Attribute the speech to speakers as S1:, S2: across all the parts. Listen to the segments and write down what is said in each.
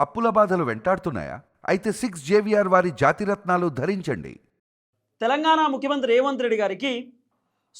S1: అప్పుల బాధలు వెంటాడుతున్నాయా? అయితే 6 జేవిఆర్ వారి జాతిరత్నాలు ధరించండి.
S2: తెలంగాణ ముఖ్యమంత్రి రేవంత్ రెడ్డి గారికి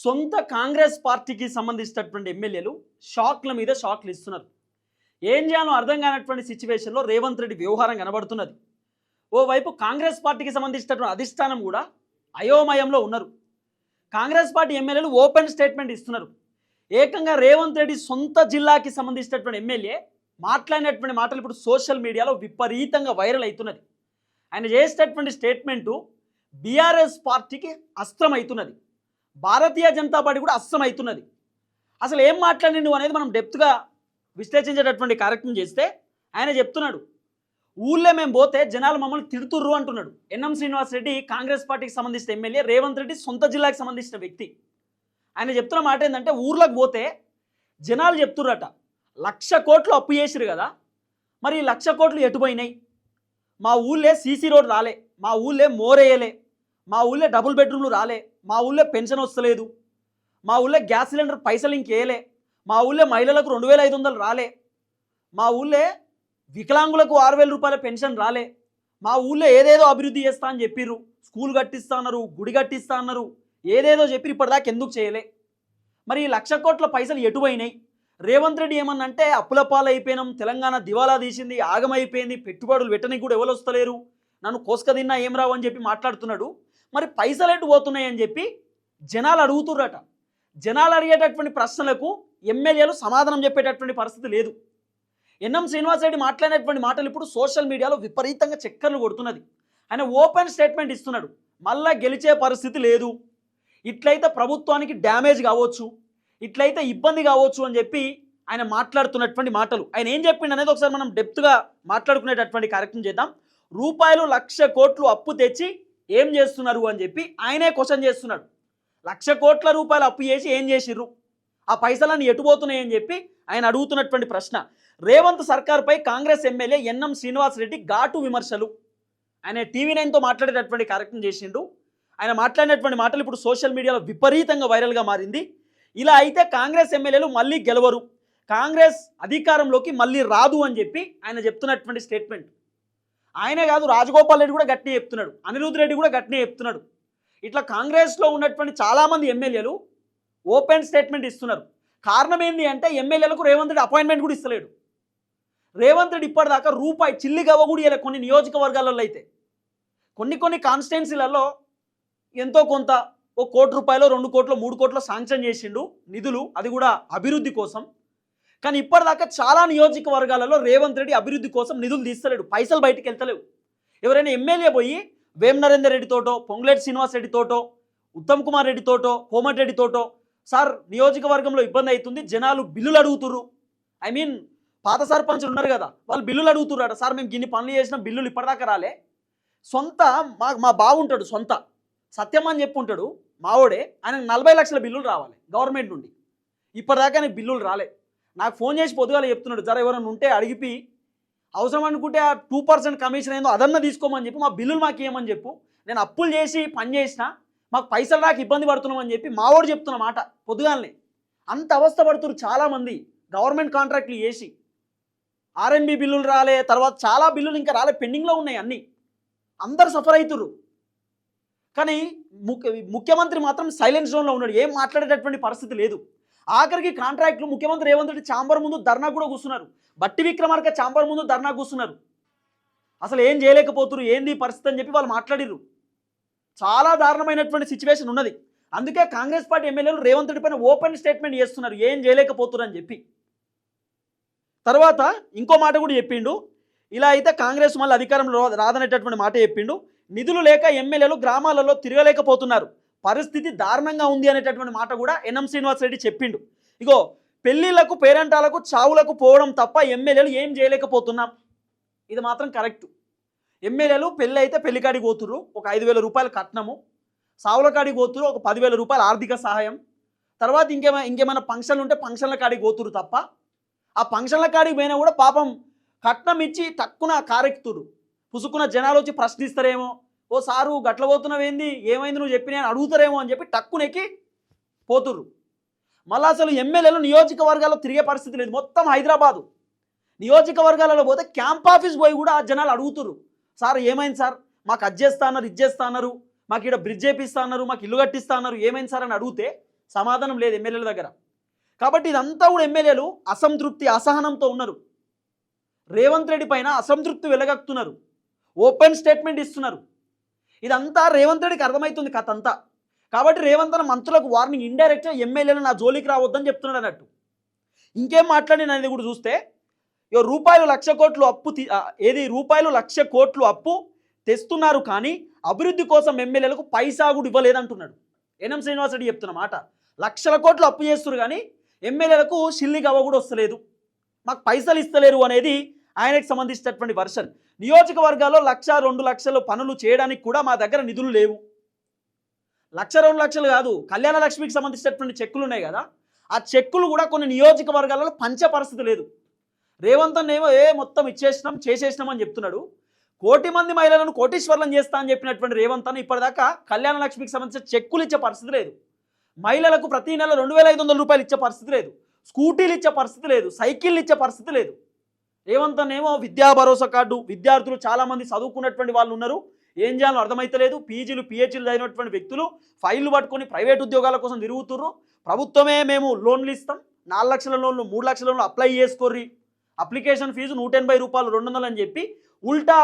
S2: సొంత కాంగ్రెస్ పార్టీకి సంబంధించినటువంటి ఎమ్మెల్యేలు షాక్ల మీద షాక్లు ఇస్తున్నారు. ఏం చేయాలో అర్థం కానటువంటి సిచ్యువేషన్లో రేవంత్ రెడ్డి వ్యవహారం కనబడుతున్నది. ఓవైపు కాంగ్రెస్ పార్టీకి సంబంధించినటువంటి అధిష్టానం కూడా అయోమయంలో ఉన్నారు. కాంగ్రెస్ పార్టీ ఎమ్మెల్యేలు ఓపెన్ స్టేట్మెంట్ ఇస్తున్నారు. ఏకంగా రేవంత్ రెడ్డి సొంత జిల్లాకి సంబంధించినటువంటి ఎమ్మెల్యే మాట్లాడినటువంటి మాటలు ఇప్పుడు సోషల్ మీడియాలో విపరీతంగా వైరల్ అవుతున్నది. ఆయన చేసేటటువంటి స్టేట్మెంటు బీఆర్ఎస్ పార్టీకి అస్త్రం అవుతున్నది, భారతీయ జనతా పార్టీ కూడా అస్త్రం అవుతున్నది. అసలు ఏం మాట్లాడిండు అనేది మనం డెప్త్గా విశ్లేషించేటటువంటి కార్యక్రమం చేస్తే ఆయన చెప్తున్నాడు, ఊళ్ళో మేము పోతే జనాలు మమ్మల్ని తిడుతుర్రు అంటున్నాడు. ఎన్ఎం శ్రీనివాస్ రెడ్డి కాంగ్రెస్ పార్టీకి సంబంధించిన ఎమ్మెల్యే, రేవంత్ రెడ్డి సొంత జిల్లాకి సంబంధించిన వ్యక్తి. ఆయన చెప్తున్న మాట ఏంటంటే, ఊర్లోకి పోతే జనాలు చెప్తుర్రట 1,00,000 కోట్లు అప్పు చేసిరు కదా, మరి ఈ 1,00,000 కోట్లు ఎటుపోయినాయి? మా ఊళ్ళే సీసీ రోడ్ రాలే, మా ఊళ్ళే మోరేయలే, మా ఊళ్ళే డబుల్ బెడ్రూమ్లు రాలే, మా ఊళ్ళే పెన్షన్ వస్తలేదు, మా ఊళ్ళే గ్యాస్ సిలిండర్ పైసలు ఇంకేయలే, మా ఊళ్ళే మహిళలకు 2,500 రాలే, మా ఊళ్ళే వికలాంగులకు 6,000 రూపాయల పెన్షన్ రాలే, మా ఊళ్ళో ఏదేదో అభివృద్ధి చేస్తా అని చెప్పిర్రు, స్కూల్ కట్టిస్తా అన్నారు, గుడి కట్టిస్తా అన్నారు, ఏదేదో చెప్పి ఇప్పటిదాకా ఎందుకు చేయలే? మరి ఈ 1,00,000 కోట్ల పైసలు ఎటుపోయినాయి? రేవంత్ రెడ్డి ఏమన్నంటే అప్పుల పాలైపోయినాం, తెలంగాణ దివాలా తీసింది, ఆగమైపోయింది, పెట్టుబడులు పెట్టనికి కూడా ఎవరు వస్తలేరు, నన్ను కోసుక తిన్నా ఏం రావు అని చెప్పి మాట్లాడుతున్నాడు. మరి పైసలు ఎటు పోతున్నాయి అని చెప్పి జనాలు అడుగుతుర్రట. జనాలు అడిగేటటువంటి ప్రశ్నలకు ఎమ్మెల్యేలు సమాధానం చెప్పేటటువంటి పరిస్థితి లేదు. ఎన్ఎం శ్రీనివాస్ రెడ్డి మాట్లాడినటువంటి మాటలు ఇప్పుడు సోషల్ మీడియాలో విపరీతంగా చక్కర్లు కొడుతున్నది. ఆయన ఓపెన్ స్టేట్మెంట్ ఇస్తున్నాడు, మళ్ళా గెలిచే పరిస్థితి లేదు, ఇట్లయితే ప్రభుత్వానికి డ్యామేజ్ కావచ్చు, ఇట్లయితే ఇబ్బంది కావచ్చు అని చెప్పి ఆయన మాట్లాడుతున్నటువంటి మాటలు. ఆయన ఏం చెప్పిండు అనేది ఒకసారి మనం డెప్త్గా మాట్లాడుకునేటటువంటి కార్యక్రమం చేద్దాం. రూపాయలు 1,00,000 కోట్లు అప్పు తెచ్చి ఏం చేస్తున్నారు అని చెప్పి ఆయనే క్వశ్చన్ చేస్తున్నాడు. 1,00,000 కోట్ల రూపాయలు అప్పు చేసి ఏం చేసిర్రు, ఆ పైసలన్నీ ఎటుపోతున్నాయి అని చెప్పి ఆయన అడుగుతున్నటువంటి ప్రశ్న. రేవంత్ సర్కార్పై కాంగ్రెస్ ఎమ్మెల్యే ఎన్ఎం శ్రీనివాస్ రెడ్డి ఘాటు విమర్శలు. ఆయన టీవీ9తో మాట్లాడేటటువంటి కార్యక్రమం చేసిండు. ఆయన మాట్లాడినటువంటి మాటలు ఇప్పుడు సోషల్ మీడియాలో విపరీతంగా వైరల్గా మారింది. ఇలా అయితే కాంగ్రెస్ ఎమ్మెల్యేలు మళ్ళీ గెలవరు, కాంగ్రెస్ అధికారంలోకి మళ్ళీ రాదు అని చెప్పి ఆయన చెప్తున్నటువంటి స్టేట్మెంట్. ఆయనే కాదు, రాజగోపాల్ రెడ్డి కూడా గట్టినే చెప్తున్నాడు, అనిరుద్ రెడ్డి కూడా గట్టినే చెప్తున్నాడు. ఇట్లా కాంగ్రెస్లో ఉన్నటువంటి చాలామంది ఎమ్మెల్యేలు ఓపెన్ స్టేట్మెంట్ ఇస్తున్నారు. కారణం ఏంటి అంటే, ఎమ్మెల్యేలకు రేవంత్ రెడ్డి అపాయింట్మెంట్ కూడా ఇస్తలేడు. రేవంత్ రెడ్డి ఇప్పటిదాకా రూపాయి చిల్లి గవ్వ కూడా ఇవ్వలే. కొన్ని నియోజకవర్గాలలో అయితే కొన్ని కాన్స్టిట్యున్సీలలో ఎంతో కొంత 1 కోటి రూపాయలు, 2 కోట్లు, 3 కోట్లు శాంక్షన్ చేసిండు నిధులు, అది కూడా అభివృద్ధి కోసం. కానీ ఇప్పటిదాకా చాలా నియోజకవర్గాలలో రేవంత్ రెడ్డి అభివృద్ధి కోసం నిధులు తీస్తలేడు, పైసలు బయటికి వెళ్తలేవు. ఎవరైనా ఎమ్మెల్యే పోయి వేం నరేందర్ రెడ్డితోటో, పొంగులేటి శ్రీనివాస్ రెడ్డితోటో, ఉత్తమ్ కుమార్ రెడ్డితోటో, కోమటిరెడ్డితోటో, సార్ నియోజకవర్గంలో ఇబ్బంది అవుతుంది, జనాలు బిల్లులు అడుగుతుర్రు, ఐ మీన్ పాత సర్పంచులు ఉన్నారు కదా, వాళ్ళు బిల్లులు అడుగుతుర్రట, సార్ మేము గిన్ని పనులు చేసిన బిల్లులు ఇప్పటిదాకా రాలే. సొంత మా బావుంటాడు, సొంత సత్యం అని చెప్పి ఉంటాడు మావోడే, ఆయనకు 40 లక్షల బిల్లులు రావాలి గవర్నమెంట్ నుండి, ఇప్పటిదాకా ఆయనకు బిల్లులు రాలే. నాకు ఫోన్ చేసి పొద్దుగాల చెప్తున్నాడు, జర ఎవరైనా ఉంటే అడిగిపి, అవసరం అనుకుంటే ఆ 2% కమిషన్ ఏందో అదన్నా తీసుకోమని చెప్పి, మా బిల్లులు మాకు ఇవ్వమని చెప్పు, నేను అప్పులు చేసి పని చేసినా మాకు పైసలు రాక ఇబ్బంది పడుతున్నామని చెప్పి మావోడు చెప్తున్న మాట పొద్దుగాలనే. అంత అవస్థ పడుతున్నారు చాలామంది గవర్నమెంట్ కాంట్రాక్ట్లు చేసి. ఆర్ఎన్బి బిల్లులు రాలే, తర్వాత చాలా బిల్లులు ఇంకా రాలే, పెండింగ్లో ఉన్నాయి అన్నీ, అందరు సఫర్ అవుతుర్రు. కానీ ముఖ్యమంత్రి మాత్రం సైలెన్స్ జోన్లో ఉన్నాడు, ఏం మాట్లాడేటటువంటి పరిస్థితి లేదు. ఆఖరికి కాంట్రాక్టులు ముఖ్యమంత్రి రేవంత్ రెడ్డి ఛాంబర్ ముందు ధర్నా కూడా కూర్చున్నారు, బట్టి విక్రమార్క ఛాంబర్ ముందు ధర్నా కూర్చున్నారు. అసలు ఏం చేయలేకపోతున్నారు, ఏంది పరిస్థితి అని చెప్పి వాళ్ళు మాట్లాడిర్రు. చాలా దారుణమైనటువంటి సిచ్యువేషన్ ఉన్నది. అందుకే కాంగ్రెస్ పార్టీ ఎమ్మెల్యేలు రేవంత్ రెడ్డి పైన ఓపెన్ స్టేట్మెంట్ చేస్తున్నారు, ఏం చేయలేకపోతున్నారు అని చెప్పి. తర్వాత ఇంకో మాట కూడా చెప్పిండు, ఇలా అయితే కాంగ్రెస్ మళ్ళీ అధికారంలో రాదనేటటువంటి మాట చెప్పిండు. నిధులు లేక ఎమ్మెల్యేలు గ్రామాలలో తిరగలేకపోతున్నారు, పరిస్థితి దారుణంగా ఉంది అనేటటువంటి మాట కూడా ఎన్ఎం శ్రీనివాస్ రెడ్డి చెప్పిండు. ఇగో పెళ్లిళ్లకు, పేరెంటాలకు, చావులకు పోవడం తప్ప ఎమ్మెల్యేలు ఏం చేయలేకపోతున్నాం, ఇది మాత్రం కరెక్ట్. ఎమ్మెల్యేలు పెళ్ళి అయితే పెళ్లికాడికి పోతుర్రు, ఒక 5,000 రూపాయలు కట్నము, సావుల కాడికి పోతురు ఒక 10,000 రూపాయలు ఆర్థిక సహాయం, తర్వాత ఇంకేమైనా ఫంక్షన్లు ఉంటే ఫంక్షన్ల కాడికి పోతురు తప్ప, ఆ ఫంక్షన్ల కాడికి పోయినా కూడా పాపం కట్నం ఇచ్చి తక్కువ కారెక్కుతురు. పుసుకున్న జనాలు వచ్చి ప్రశ్నిస్తారేమో, ఓ సారు గట్ల పోతున్నావేంది, ఏమైంది నువ్వు చెప్పినా అని అడుగుతారేమో అని చెప్పి టక్కునెక్కి పోతుర్రు. మళ్ళీ అసలు ఎమ్మెల్యేలు నియోజకవర్గాల్లో తిరిగే పరిస్థితి లేదు, మొత్తం హైదరాబాదు. నియోజకవర్గాలలో పోతే క్యాంప్ ఆఫీస్ పోయి కూడా ఆ జనాలు అడుగుతున్నారు, సార్ ఏమైంది సార్, మాకు అది చేస్తా అన్నారు, ఇది చేస్తా అన్నారు, మాకు ఇక్కడ బ్రిడ్జ్ చేపిస్తా అన్నారు, మాకు ఇల్లు కట్టిస్తా అన్నారు, ఏమైంది సార్ అని అడిగితే సమాధానం లేదు ఎమ్మెల్యేల దగ్గర. కాబట్టి ఇదంతా కూడా ఎమ్మెల్యేలు అసంతృప్తి అసహనంతో ఉన్నారు. రేవంత్ రెడ్డి పైన అసంతృప్తి వెలగక్కుతున్నారు, ఓపెన్ స్టేట్మెంట్ ఇస్తున్నారు. ఇదంతా రేవంత్ రెడ్డికి అర్థమవుతుంది కథ అంతా. కాబట్టి రేవంత్ అన్న మంత్రులకు వార్నింగ్, ఇండైరెక్ట్గా ఎమ్మెల్యేలు నా జోలికి రావద్దని చెప్తున్నాడు అన్నట్టు. ఇంకేం మాట్లాడిన అనేది కూడా చూస్తే, రూపాయలు 1,00,000 కోట్లు అప్పు రూపాయలు 1,00,000 కోట్లు అప్పు తెస్తున్నారు కానీ అభివృద్ధి కోసం ఎమ్మెల్యేలకు పైసా కూడా ఇవ్వలేదంటున్నాడు. ఎన్ఎం శ్రీనివాసరెడ్డి చెప్తున్న మాట. 1,00,000 కోట్లు అప్పు చేస్తున్నారు కానీ ఎమ్మెల్యేలకు షిల్లి గవ్వ కూడా వస్తలేదు, మాకు పైసలు ఇస్తలేరు అనేది ఆయనకు సంబంధించినటువంటి వర్షన్. నియోజకవర్గాల్లో 1,00,000, 2,00,000 పనులు చేయడానికి కూడా మా దగ్గర నిధులు లేవు. 1,00,000, 2,00,000 కాదు, కళ్యాణ లక్ష్మికి సంబంధించినటువంటి చెక్కులు ఉన్నాయి కదా, ఆ చెక్కులు కూడా కొన్ని నియోజకవర్గాలలో పంచే పరిస్థితి లేదు. రేవంత్ అన్న ఏమో మొత్తం ఇచ్చేసినాం చేసేసినాం అని చెప్తున్నాడు. 1,00,000 మంది మహిళలను కోటీశ్వర్లను చేస్తా అని చెప్పినటువంటి రేవంత్ అన్న ఇప్పటిదాకా కళ్యాణ లక్ష్మికి సంబంధించిన చెక్కులు ఇచ్చే పరిస్థితి లేదు, మహిళలకు ప్రతి నెల 2,500 రూపాయలు ఇచ్చే పరిస్థితి లేదు, స్కూటీలు ఇచ్చే పరిస్థితి లేదు, సైకిళ్ళు ఇచ్చే పరిస్థితి లేదు. రేవంత్ అన్న ఏమో విద్యా భరోసా కార్డు, విద్యార్థులు చాలామంది చదువుకున్నటువంటి వాళ్ళు ఉన్నారు, ఏం చేయాలో అర్థమైతలేదు, పీజీలు పిహెచ్లు అయినటువంటి వ్యక్తులు ఫైళ్లు పట్టుకొని ప్రైవేట్ ఉద్యోగాల కోసం తిరుగుతుర్రు. ప్రభుత్వమే మేము లోన్లు ఇస్తాం, 4 లక్షల లోన్లు 3 లక్షల లోన్లు అప్లై చేసుకోర్రి, అప్లికేషన్ ఫీజు 180 రూపాయలు 200 అని చెప్పి ఉల్టా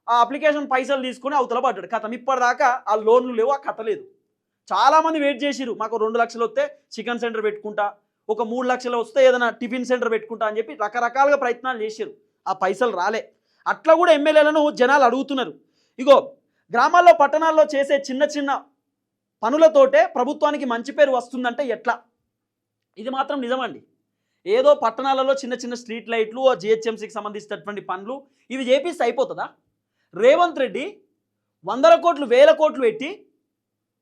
S2: ఆ అప్లికేషన్ పైసలు తీసుకొని అవతల పడ్డాడు. కథం ఇప్పటిదాకా ఆ లోన్లు లేవు, ఆ కథ లేదు. చాలామంది వెయిట్ చేసిరు, మాకు 2 లక్షలు వస్తే చికెన్ సెంటర్ పెట్టుకుంటా, ఒక 3 లక్షలు వస్తే ఏదైనా టిఫిన్ సెంటర్ పెట్టుకుంటా అని చెప్పి రకరకాలుగా ప్రయత్నాలు చేశారు, ఆ పైసలు రాలే. అట్లా కూడా ఎమ్మెల్యేలను జనాలు అడుగుతున్నారు. ఇగో గ్రామాల్లో పట్టణాల్లో చేసే చిన్న చిన్న పనులతోటే ప్రభుత్వానికి మంచి పేరు వస్తుందంటే ఎట్లా? ఇది మాత్రం నిజమండి. ఏదో పట్టణాలలో చిన్న చిన్న స్ట్రీట్ లైట్లు, జిహెచ్ఎంసీకి సంబంధించినటువంటి పనులు ఇవి చేపిస్తే అయిపోతుందా? రేవంత్ రెడ్డి 100 కోట్లు 1000 కోట్లు పెట్టి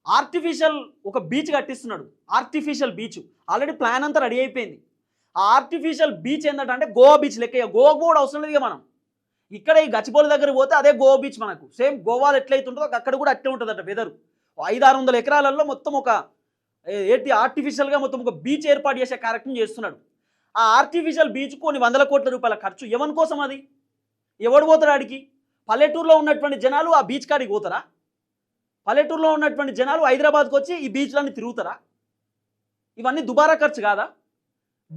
S2: ఆర్టిఫిషియల్ ఒక బీచ్ కట్టిస్తున్నాడు. ఆర్టిఫిషియల్ బీచ్ ఆల్రెడీ ప్లాన్ అంతా రెడీ అయిపోయింది. ఆ ఆర్టిఫిషియల్ బీచ్ ఏంటంటే గోవా బీచ్ లెక్క. గోవా కూడా అవసరం లేదు, మనం ఇక్కడ ఈ గచ్చిబౌలి దగ్గర పోతే అదే గోవా బీచ్, మనకు సేమ్ గోవాలో ఎట్లయితే ఉంటుందో అక్కడ కూడా అట్లే ఉంటుందట. వెదరు 500-600 ఎకరాలలో మొత్తం ఒక ఆర్టిఫిషియల్గా మొత్తం ఒక బీచ్ ఏర్పాటు చేసే కార్యక్రమం చేస్తున్నాడు. ఆ ఆర్టిఫిషియల్ బీచ్ కొన్ని 100 కోట్ల రూపాయల ఖర్చు. ఎవరి కోసం అది? ఎవడు పోతాడు ఆడికి? పల్లెటూరులో ఉన్నటువంటి జనాలు ఆ బీచ్ కాడికి పోతారా? పల్లెటూరులో ఉన్నటువంటి జనాలు హైదరాబాద్కి వచ్చి ఈ బీచ్లన్నీ తిరుగుతారా? ఇవన్నీ దుబారా ఖర్చు కాదా?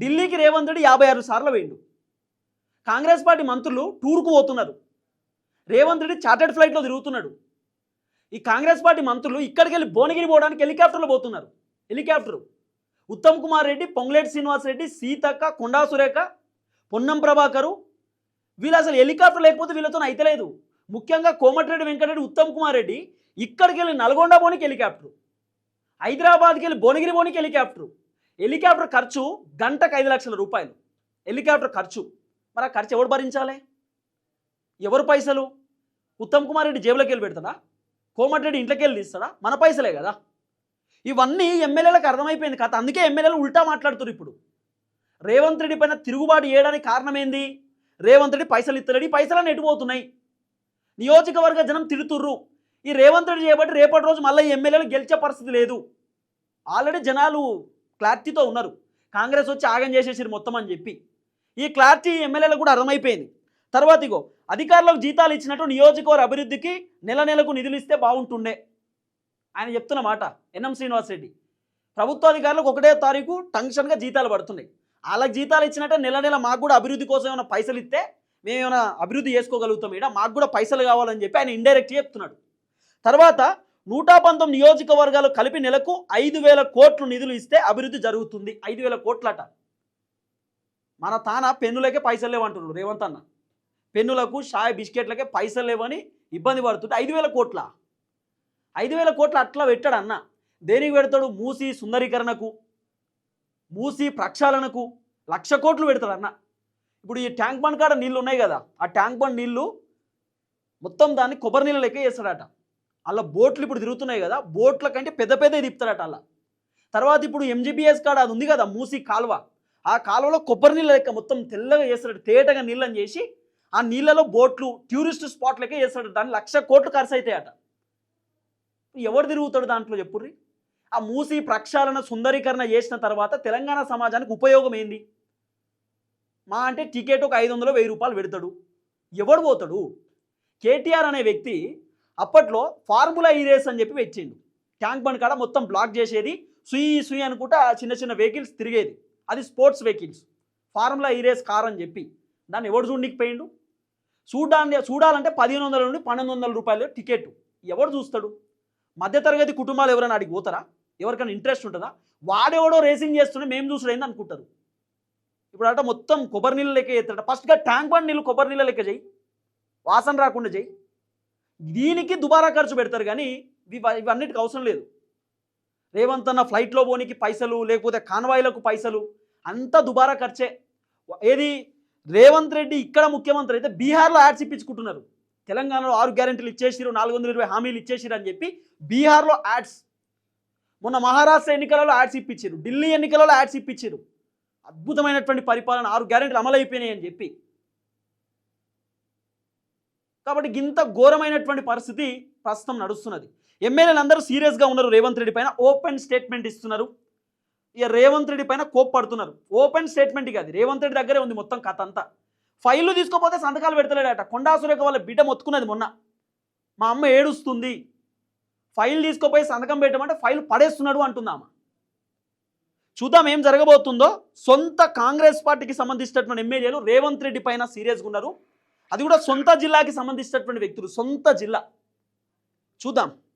S2: ఢిల్లీకి రేవంత్ రెడ్డి 56 సార్లు వేయండు. కాంగ్రెస్ పార్టీ మంత్రులు టూర్కు పోతున్నారు, రేవంత్ రెడ్డి చార్టెడ్ ఫ్లైట్లో తిరుగుతున్నాడు. ఈ కాంగ్రెస్ పార్టీ మంత్రులు ఇక్కడికి వెళ్ళి భువనగిరి పోవడానికి హెలికాప్టర్లో పోతున్నారు. హెలికాప్టరు ఉత్తమ్ కుమార్ రెడ్డి, పొంగులేటి శ్రీనివాస్ రెడ్డి, సీతక్క, కొండా సురేఖ, పొన్నం ప్రభాకరు, వీళ్ళు అసలు హెలికాప్టర్ లేకపోతే వీళ్ళతో అయితలేదు. ముఖ్యంగా కోమటిరెడ్డి వెంకటరెడ్డి, ఉత్తమ్ కుమార్ రెడ్డి ఇక్కడికి వెళ్ళి నల్గొండ పోనీకి హెలికాప్టరు, హైదరాబాద్కి వెళ్ళి భువనగిరి పోనీకి హెలికాప్టరు. హెలికాప్టర్ ఖర్చు గంటకు 5 లక్షల రూపాయలు హెలికాప్టర్ ఖర్చు. మరి ఆ ఖర్చు ఎవరు భరించాలి? ఎవరు పైసలు? ఉత్తమ్ కుమార్ రెడ్డి జేబులోకి వెళ్ళి పెడతాడా? కోమటిరెడ్డి ఇంట్లోకి వెళ్ళి తీస్తాడా? మన పైసలే కదా. ఇవన్నీ ఎమ్మెల్యేలకు అర్థమైపోయింది కథ. అందుకే ఎమ్మెల్యేలు ఉల్టా మాట్లాడుతారు. ఇప్పుడు రేవంత్ రెడ్డి పైన తిరుగుబాటు చేయడానికి కారణం ఏంది? రేవంత్ రెడ్డి పైసలు ఇస్తలేడు, ఈ పైసలన్నీ ఎటుపోతున్నాయి? నియోజకవర్గ జనం తిడుతుర్రు. ఈ రేవంత్ రెడ్డి చేయబట్టి రేపటి రోజు మళ్ళీ ఈ ఎమ్మెల్యేలు గెలిచే పరిస్థితి లేదు. ఆల్రెడీ జనాలు క్లారిటీతో ఉన్నారు, కాంగ్రెస్ వచ్చి ఆగం చేసేసారు మొత్తం అని చెప్పి. ఈ క్లారిటీ ఎమ్మెల్యేలకు కూడా అర్థమైపోయింది. తర్వాత ఇగో అధికారులకు జీతాలు ఇచ్చినట్టు నియోజకవర్గ అభివృద్ధికి నెల నెలకు నిధులు ఇస్తే బాగుంటుండే ఆయన చెప్తున్న మాట. ఎన్ఎం శ్రీనివాస్ రెడ్డి ప్రభుత్వ అధికారులకు 1వ తారీఖు టెన్షన్గా జీతాలు పడుతున్నాయి. వాళ్ళకి జీతాలు ఇచ్చినట్టే నెల నెల మాకు కూడా అభివృద్ధి కోసం ఏమైనా పైసలు ఇస్తే మేము ఏమైనా అభివృద్ధి చేసుకోగలుగుతాం, ఇక్కడ మాకు కూడా పైసలు కావాలని చెప్పి ఆయన ఇండైరెక్ట్గా చెప్తున్నాడు. తర్వాత 119 నియోజకవర్గాలు కలిపి నెలకు 5,000 కోట్లు నిధులు ఇస్తే అభివృద్ధి జరుగుతుంది. 5,000 కోట్లట. మన తాన పెన్నులకే పైసలు లేవంటున్నారు రేవంత్ అన్న. పెన్నులకు షాయ్ బిస్కెట్లకే పైసలు లేవని ఇబ్బంది పడుతుంటే 5,000 కోట్ల 5,000 కోట్లు అట్లా పెట్టాడు అన్న. దేనికి పెడతాడు? మూసి సుందరీకరణకు, మూసి ప్రక్షాళనకు 1,00,000 కోట్లు పెడతాడు అన్న. ఇప్పుడు ఈ ట్యాంక్ బండ్ కాడ నీళ్ళు ఉన్నాయి కదా, ఆ ట్యాంక్ బండ్ నీళ్ళు మొత్తం దాన్ని కొబ్బరి నీళ్ళు లెక్క చేస్తాడట. అలా బోట్లు ఇప్పుడు తిరుగుతున్నాయి కదా, బోట్ల కంటే పెద్ద పెద్ద తిప్పుతాడట అలా. తర్వాత ఇప్పుడు ఎంజీబీఎస్ కాడ అది ఉంది కదా మూసి కాలువ, ఆ కాలువలో కొబ్బరి నీళ్ళ లెక్క మొత్తం తెల్లగా చేస్తాడు, తేటగా నీళ్ళని చేసి ఆ నీళ్ళలో బోట్లు టూరిస్ట్ స్పాట్ లెక్క చేస్తాడు. దాన్ని 1,00,000 కోట్లు ఖర్చు అవుతాయట. ఎవరు తిరుగుతాడు దాంట్లో చెప్పుర్రి? ఆ మూసి ప్రక్షాళన సుందరీకరణ చేసిన తర్వాత తెలంగాణ సమాజానికి ఉపయోగం ఏంది? మా అంటే టికెట్ ఒక 500 1000 రూపాయలు పెడతాడు. ఎవడు పోతాడు? కేటీఆర్ అనే వ్యక్తి అప్పట్లో ఫార్ములా ఈ రేస్ అని చెప్పి పెట్టిండు. ట్యాంక్ బండ్ కాడ మొత్తం బ్లాక్ చేసేది, సుయి అనుకుంటా చిన్న చిన్న వెహికల్స్ తిరిగేది. అది స్పోర్ట్స్ వెహికల్స్, ఫార్ములా ఈ రేస్ కార్ అని చెప్పి దాన్ని ఎవడు చూడనికి పోయిండు? చూడాలంటే 1500 నుండి 1200 రూపాయలు టికెట్. ఎవడు చూస్తాడు? మధ్యతరగతి కుటుంబాలు ఎవరైనా అడిగి పోతారా? ఎవరికైనా ఇంట్రెస్ట్ ఉంటుందా? వాడెవడో రేసింగ్ చేస్తుంటే మేము చూసుడైంది అనుకుంటారు. ఇప్పుడు అట మొత్తం కొబ్బరి నీళ్ళు లెక్క చేస్తాడట. ఫస్ట్గా ట్యాంక్ బండ్ నీళ్ళు కొబ్బరి నీళ్ళ లెక్క చేయి, వాసన రాకుండా చేయి. దీనికి దుబారా ఖర్చు పెడతారు కానీ ఇవన్నిటికి అవసరం లేదు. రేవంత్ అన్న ఫ్లైట్లో పోనీకి పైసలు, లేకపోతే కాన్వాయ్లకు పైసలు, అంతా దుబారా ఖర్చే. ఏది రేవంత్ రెడ్డి ఇక్కడ ముఖ్యమంత్రి అయితే బీహార్లో యాడ్స్ ఇప్పించుకుంటున్నారు. తెలంగాణలో 6 గ్యారెంటీలు ఇచ్చేసిరు, 420 హామీలు ఇచ్చేసిరు అని చెప్పి బీహార్లో యాడ్స్. మొన్న మహారాష్ట్ర ఎన్నికలలో యాడ్స్ ఇప్పించారు, ఢిల్లీ ఎన్నికలలో యాడ్స్ ఇప్పించారు. అద్భుతమైనటువంటి పరిపాలన, 6 గ్యారెంటీలు అమలు అయిపోయినాయి అని చెప్పి. కాబట్టి ఇంత ఘోరమైనటువంటి పరిస్థితి ప్రస్తుతం నడుస్తున్నది. ఎమ్మెల్యేలు అందరూ సీరియస్గా ఉన్నారు. రేవంత్ రెడ్డి పైన ఓపెన్ స్టేట్మెంట్ ఇస్తున్నారు. ఇక రేవంత్ రెడ్డి పైన కోప్పడుతున్నారు. ఓపెన్ స్టేట్మెంట్ కాదు, రేవంత్ రెడ్డి దగ్గరే ఉంది మొత్తం కథ అంతా. ఫైళ్ళు తీసుకోపోతే సంతకాలు పెడతలేడట. కొండా సురేఖ వాళ్ళ బిడ్డ మొత్తుకున్నది మొన్న, మా అమ్మ ఏడుస్తుంది, ఫైల్ తీసుకోపోయి సంతకం పెట్టమంటే ఫైల్ పడేస్తున్నాడు అంటుందామా. చూద్దాం ఏం జరగబోతుందో. సొంత కాంగ్రెస్ పార్టీకి సంబంధించినటువంటి ఎమ్మెల్యేలు రేవంత్ రెడ్డి పైన సీరియస్గా ఉన్నారు. అది కూడా సొంత జిల్లాకి సంబంధించినటువంటి వ్యక్తులు, సొంత జిల్లా. చూద్దాం.